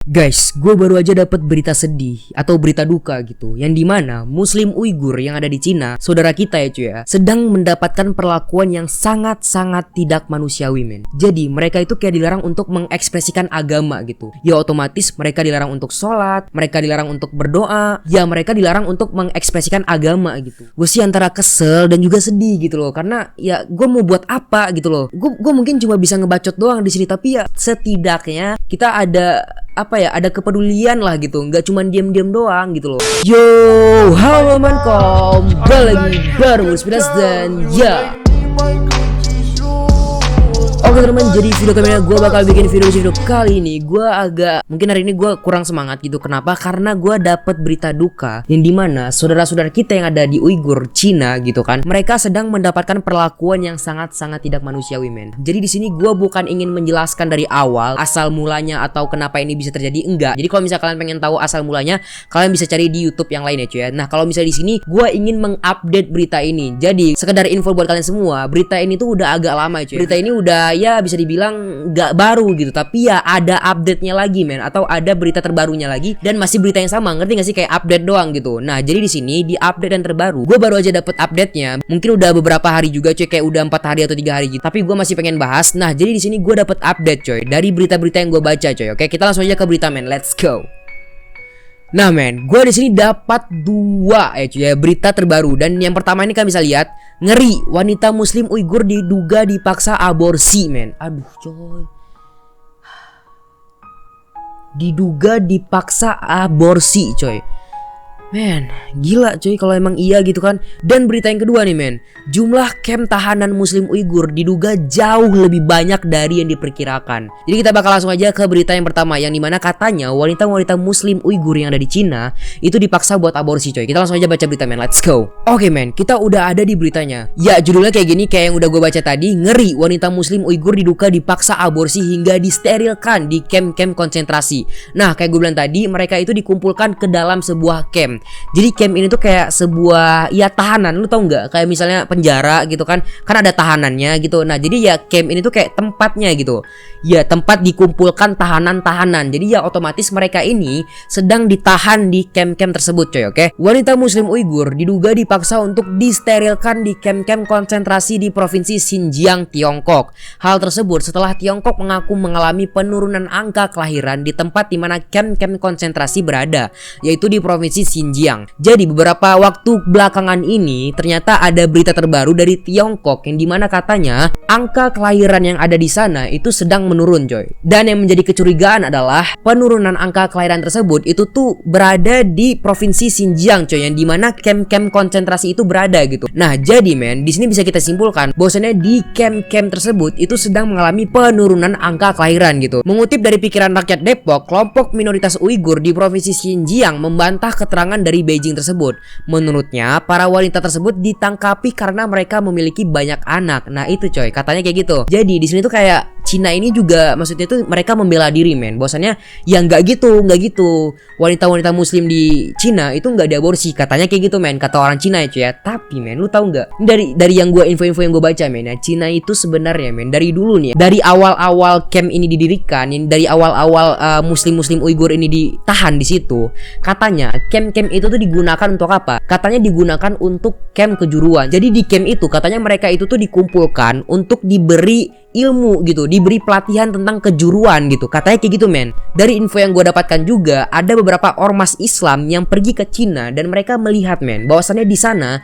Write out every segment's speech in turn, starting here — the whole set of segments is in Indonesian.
Guys, gue baru aja dapat berita sedih atau berita duka gitu, yang dimana Muslim Uighur yang ada di Cina, saudara kita ya cuy ya, sedang mendapatkan perlakuan yang sangat-sangat tidak manusiawi men. Jadi mereka itu kayak dilarang untuk mengekspresikan agama gitu. Ya otomatis mereka dilarang untuk sholat, mereka dilarang untuk berdoa, ya mereka dilarang untuk mengekspresikan agama gitu. Gue sih antara kesel dan juga sedih gitu loh, karena ya gue mau buat apa gitu loh. Gue mungkin cuma bisa ngebacot doang di sini, tapi ya setidaknya kita ada ada kepedulian lah gitu, nggak cuma diam-diam doang gitu loh. Yo, halo mankom, kembali lagi baru Spidas dan ya. Oke teman-teman, jadi video kali ini gue bakal bikin video kali ini. Gue mungkin hari ini gue kurang semangat gitu. Kenapa? Karena gue dapet berita duka yang dimana saudara-saudara kita yang ada di Uighur, Cina gitu kan, mereka sedang mendapatkan perlakuan yang sangat-sangat tidak manusiawi men. Jadi di sini gue bukan ingin menjelaskan dari awal asal mulanya atau kenapa ini bisa terjadi, enggak. Jadi kalau misalnya kalian pengen tahu asal mulanya, kalian bisa cari di YouTube yang lain ya cuy ya. Nah kalau misalnya di sini gue ingin mengupdate berita ini. Jadi sekedar info buat kalian semua, berita ini tuh udah agak lama cuy. Berita ini udah ya bisa dibilang gak baru gitu, tapi ya ada update-nya lagi men, atau ada berita terbarunya lagi dan masih berita yang sama, ngerti gak sih, kayak update doang gitu. Nah jadi di sini di update yang terbaru, gue baru aja dapet update-nya, mungkin udah beberapa hari juga coy, kayak udah 4 hari atau 3 hari gitu, tapi gue masih pengen bahas. Nah jadi di sini gue dapet update coy dari berita-berita yang gue baca coy. Oke, kita langsung aja ke berita men, let's go. Nah men, gue di sini dapat 2 cuy ya berita terbaru, dan yang pertama ini kalian bisa lihat, ngeri, wanita Muslim Uighur diduga dipaksa aborsi men. Aduh coy, diduga dipaksa aborsi coy. Men, gila coy kalau emang iya gitu kan. Dan berita yang kedua nih men, jumlah camp tahanan Muslim Uighur diduga jauh lebih banyak dari yang diperkirakan. Jadi kita bakal langsung aja ke berita yang pertama, yang dimana katanya wanita-wanita Muslim Uighur yang ada di Cina itu dipaksa buat aborsi coy. Kita langsung aja baca berita men, let's go. Oke men, kita udah ada di beritanya. Ya judulnya kayak gini, kayak yang udah gue baca tadi, ngeri, wanita Muslim Uighur diduga dipaksa aborsi hingga disterilkan di camp-camp konsentrasi. Nah kayak gue bilang tadi, mereka itu dikumpulkan ke dalam sebuah camp. Jadi camp ini tuh kayak sebuah ya tahanan, lu tau nggak? Kayak misalnya penjara gitu kan ada tahanannya gitu. Nah jadi ya camp ini tuh kayak tempatnya gitu. Ya tempat dikumpulkan tahanan-tahanan. Jadi ya otomatis mereka ini sedang ditahan di camp-camp tersebut coy. Oke. Wanita Muslim Uighur diduga dipaksa untuk disterilkan di camp-camp konsentrasi di provinsi Xinjiang, Tiongkok. Hal tersebut setelah Tiongkok mengaku mengalami penurunan angka kelahiran di tempat di mana camp-camp konsentrasi berada, yaitu di provinsi Xinjiang. Jadi beberapa waktu belakangan ini ternyata ada berita terbaru dari Tiongkok yang dimana katanya angka kelahiran yang ada di sana itu sedang menurun coy. Dan yang menjadi kecurigaan adalah penurunan angka kelahiran tersebut itu tuh berada di provinsi Xinjiang coy, yang dimana camp-camp konsentrasi itu berada gitu. Nah jadi men, di sini bisa kita simpulkan bahwasanya di camp-camp tersebut itu sedang mengalami penurunan angka kelahiran gitu. Mengutip dari Pikiran Rakyat Depok, kelompok minoritas Uighur di provinsi Xinjiang membantah keterangan dari Beijing tersebut. Menurutnya para wanita tersebut ditangkapi karena mereka memiliki banyak anak. Nah itu coy, katanya kayak gitu. Jadi di sini tuh kayak Cina ini juga maksudnya tuh mereka membela diri men, bahwasannya ya nggak gitu. Wanita-wanita Muslim di Cina itu nggak diaborsi, katanya kayak gitu men, kata orang Cina ya cuy ya. Tapi men, lu tahu nggak, dari yang gue info-info yang gue baca men ya, Cina itu sebenarnya men dari dulu nih, dari awal-awal camp ini didirikan, dari awal-awal Muslim Uighur ini ditahan di situ, katanya camp-camp itu tuh digunakan untuk apa? Katanya digunakan untuk camp kejuruan. Jadi di camp itu katanya mereka itu tuh dikumpulkan untuk diberi ilmu gitu, diberi pelatihan tentang kejuruan gitu, katanya kayak gitu men. Dari info yang gue dapatkan juga, ada beberapa ormas Islam yang pergi ke Cina dan mereka melihat men bahwasannya di sana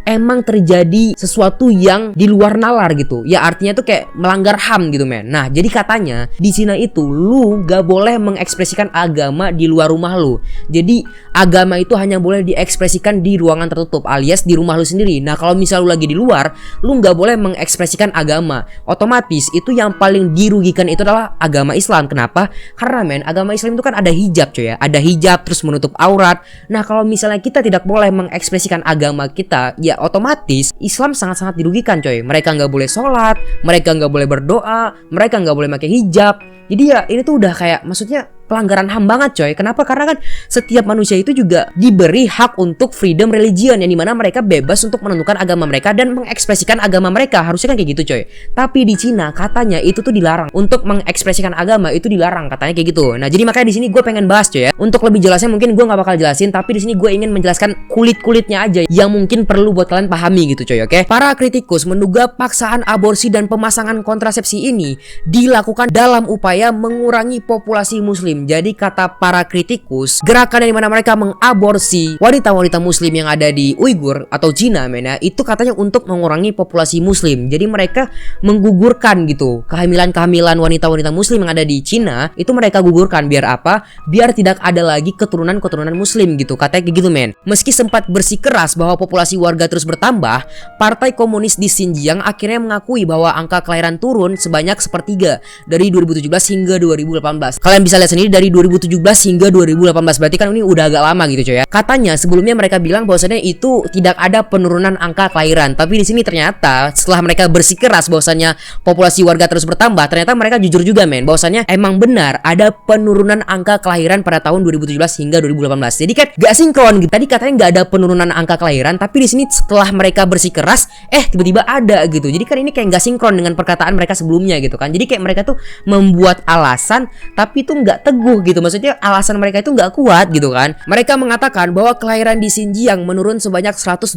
emang terjadi sesuatu yang di luar nalar gitu. Ya artinya tuh kayak melanggar HAM gitu men. Nah jadi katanya di Cina itu lu gak boleh mengekspresikan agama di luar rumah lu. Jadi agama itu hanya boleh diekspresikan di ruangan tertutup alias di rumah lu sendiri. Nah kalau misal lu lagi di luar, lu gak boleh mengekspresikan agama. Otomatis itu yang paling dirugikan itu adalah agama Islam. Kenapa? Karena men, agama Islam itu kan ada hijab coy ya. Ada hijab terus menutup aurat. Nah kalau misalnya kita tidak boleh mengekspresikan agama kita, ya otomatis Islam sangat-sangat dirugikan coy. Mereka nggak boleh sholat, mereka nggak boleh berdoa, mereka nggak boleh pakai hijab. Jadi ya ini tuh udah kayak maksudnya pelanggaran HAM banget coy. Kenapa? Karena kan setiap manusia itu juga diberi hak untuk freedom religion, yang dimana mereka bebas untuk menentukan agama mereka dan mengekspresikan agama mereka. Harusnya kan kayak gitu coy. Tapi di Cina katanya itu tuh dilarang. Untuk mengekspresikan agama itu dilarang katanya kayak gitu. Nah jadi makanya di sini gue pengen bahas coy ya. Untuk lebih jelasnya mungkin gue nggak bakal jelasin, tapi di sini gue ingin menjelaskan kulit-kulitnya aja yang mungkin perlu buat kalian pahami gitu coy, oke? Para kritikus menduga paksaan aborsi dan pemasangan kontrasepsi ini dilakukan dalam upaya mengurangi populasi muslim. Jadi kata para kritikus, gerakan yang dimana mereka mengaborsi wanita-wanita muslim yang ada di Uighur atau Cina men ya, itu katanya untuk mengurangi populasi muslim. Jadi mereka menggugurkan gitu kehamilan-kehamilan wanita-wanita muslim yang ada di Cina, itu mereka gugurkan. Biar apa? Biar tidak ada lagi keturunan-keturunan muslim gitu, katanya kayak gitu men. Meski sempat bersikeras bahwa populasi warga terus bertambah, Partai Komunis di Xinjiang akhirnya mengakui bahwa angka kelahiran turun sebanyak sepertiga dari 2017 hingga 2018. Kalian bisa lihat sendiri dari 2017 hingga 2018, berarti kan ini udah agak lama gitu coy ya. Katanya sebelumnya mereka bilang bahwasannya itu tidak ada penurunan angka kelahiran, tapi di sini ternyata setelah mereka bersikeras bahwasannya populasi warga terus bertambah, ternyata mereka jujur juga men bahwasannya emang benar ada penurunan angka kelahiran pada tahun 2017 hingga 2018. Jadi kan gak sinkron gitu. Tadi katanya gak ada penurunan angka kelahiran, tapi di sini setelah mereka bersikeras tiba-tiba ada gitu. Jadi kan ini kayak gak sinkron dengan perkataan mereka sebelumnya gitu kan. Jadi kayak mereka tuh membuat alasan tapi tuh gak teguh gitu. Maksudnya alasan mereka itu gak kuat gitu kan. Mereka mengatakan bahwa kelahiran di Xinjiang menurun sebanyak 120.000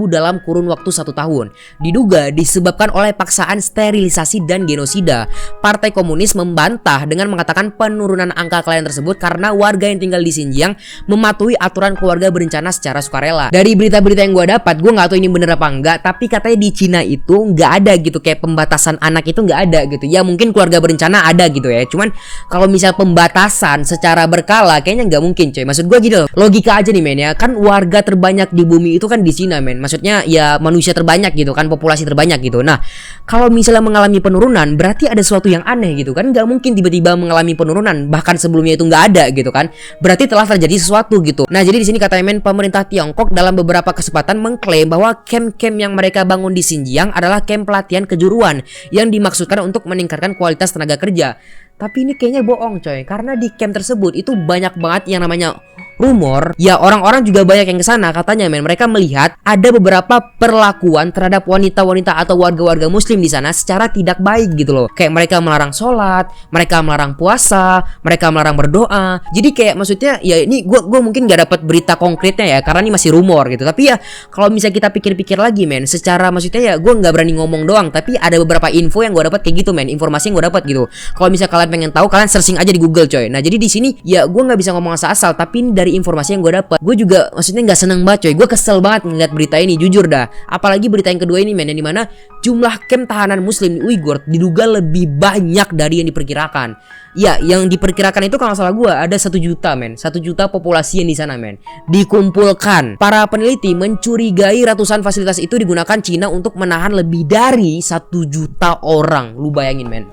dalam kurun waktu 1 tahun. Diduga disebabkan oleh paksaan sterilisasi dan genosida. Partai Komunis membantah dengan mengatakan penurunan angka kelahiran tersebut karena warga yang tinggal di Xinjiang mematuhi aturan keluarga berencana secara sukarela. Dari berita-berita yang gue dapat, gue nggak tahu ini bener apa enggak, tapi katanya di Cina itu nggak ada gitu kayak pembatasan anak itu nggak ada gitu. Ya mungkin keluarga berencana ada gitu ya. Cuman kalau misal pembatasan secara berkala kayaknya nggak mungkin coy. Maksud gue gitu loh, logika aja nih men ya. Kan warga terbanyak di bumi itu kan di Cina men. Maksudnya ya manusia terbanyak gitu kan, populasi terbanyak gitu. Nah kalau misalnya mengalami penurunan berarti ada sesuatu yang aneh gitu kan. Nggak mungkin tiba-tiba mengalami penurunan bahkan sebelumnya itu nggak ada gitu kan. Berarti telah terjadi sesuatu gitu. Nah jadi di sini katanya men, pemerintah Tiongkok dalam beberapa kesempatan mengklaim bahwa camp-camp yang mereka bangun di Xinjiang adalah camp pelatihan kejuruan yang dimaksudkan untuk meningkatkan kualitas tenaga kerja. Tapi ini kayaknya bohong coy, karena di camp tersebut itu banyak banget yang namanya rumor. Ya orang-orang juga banyak yang kesana katanya men. Mereka melihat ada beberapa perlakuan terhadap wanita-wanita atau warga-warga muslim di sana secara tidak baik gitu loh. Kayak mereka melarang sholat, mereka melarang puasa, mereka melarang berdoa. Jadi kayak maksudnya ya ini gue mungkin gak dapat berita konkretnya ya, karena ini masih rumor gitu. Tapi ya kalau misalnya kita pikir-pikir lagi men, secara maksudnya ya gue nggak berani ngomong doang, tapi ada beberapa info yang gue dapat kayak gitu men, informasi yang gue dapat gitu. Kalau misalnya kalian pengen tahu, kalian searching aja di Google coy. Nah jadi di sini ya gue nggak bisa ngomong asal-asal, tapi ini dari informasi yang gue dapat. Gue juga maksudnya nggak seneng banget coy. Gue kesel banget ngeliat berita ini, jujur dah. Apalagi berita yang kedua ini men, yang dimana jumlah camp tahanan muslim di Uighur diduga lebih banyak dari yang diperkirakan. Ya yang diperkirakan itu kalau nggak salah gue ada 1 juta men, 1 juta populasi yang di sana men dikumpulkan. Para peneliti mencurigai ratusan fasilitas itu digunakan Cina untuk menahan lebih dari 1 juta orang. Lu bayangin men.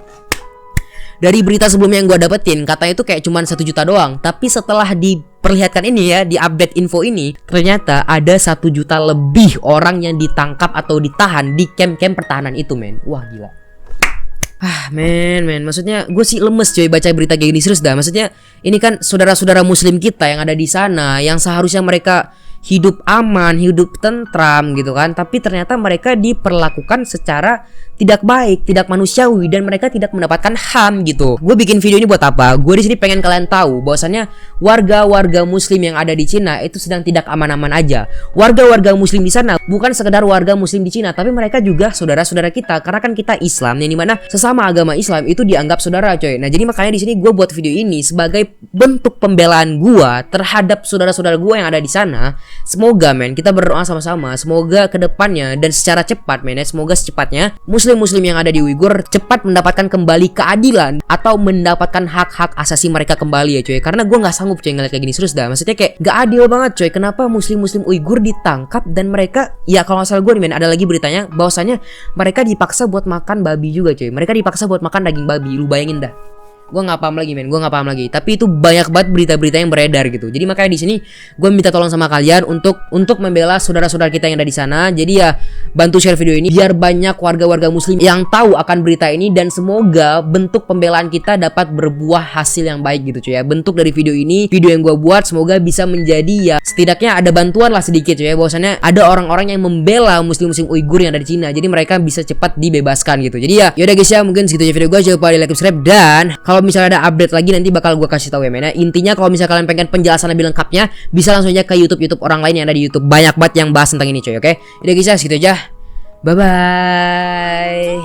Dari berita sebelumnya yang gue dapetin katanya itu kayak cuman 1 juta doang. Tapi setelah diperlihatkan ini ya, di update info ini, ternyata ada 1 juta lebih orang yang ditangkap atau ditahan di camp-camp pertahanan itu men. Wah gila. Men, maksudnya gue sih lemes coy baca berita kayak gini, serius dah. Maksudnya ini kan saudara-saudara muslim kita yang ada di sana, yang seharusnya mereka hidup aman, hidup tentram gitu kan, tapi ternyata mereka diperlakukan secara tidak baik, tidak manusiawi, dan mereka tidak mendapatkan HAM gitu. Gue bikin video ini buat apa? Gue di sini pengen kalian tahu bahwasannya warga-warga muslim yang ada di Cina itu sedang tidak aman-aman aja. Warga-warga muslim di sana bukan sekedar warga muslim di Cina, tapi mereka juga saudara-saudara kita, karena kan kita Islam, yang dimana sesama agama Islam itu dianggap saudara coy. Nah jadi makanya di sini gue buat video ini sebagai bentuk pembelaan gue terhadap saudara-saudara gue yang ada di sana. Semoga men, kita berdoa sama-sama, semoga kedepannya dan secara cepat men ya, semoga secepatnya muslim-muslim yang ada di Uighur cepat mendapatkan kembali keadilan atau mendapatkan hak-hak asasi mereka kembali ya coy. Karena gue gak sanggup coy ngeliat kayak gini, serius dah. Maksudnya kayak gak adil banget coy. Kenapa muslim-muslim Uighur ditangkap dan mereka, ya kalau gak salah gue nih men, ada lagi beritanya bahwasanya mereka dipaksa buat makan babi juga coy. Mereka dipaksa buat makan daging babi, lu bayangin dah. Gue nggak paham lagi men, gue nggak paham lagi. Tapi itu banyak banget berita-berita yang beredar gitu. Jadi makanya di sini gue minta tolong sama kalian untuk membela saudara-saudara kita yang ada di sana. Jadi ya bantu share video ini biar banyak warga-warga muslim yang tahu akan berita ini, dan semoga bentuk pembelaan kita dapat berbuah hasil yang baik gitu cuy ya. Bentuk dari video ini, video yang gue buat semoga bisa menjadi ya setidaknya ada bantuan lah sedikit cuy ya, bahwasannya ada orang-orang yang membela muslim-muslim Uighur yang ada di Cina. Jadi mereka bisa cepat dibebaskan gitu. Jadi ya yaudah guys ya, mungkin segitu aja video gue. Jangan lupa di like, subscribe, dan kalau misalnya ada update lagi nanti bakal gue kasih tahu ya men. Intinya kalau misalnya kalian pengen penjelasan lebih lengkapnya bisa langsung aja ke YouTube orang lain yang ada di YouTube. Banyak banget yang bahas tentang ini coy, oke? Jadi guys ya segitu aja. Bye bye.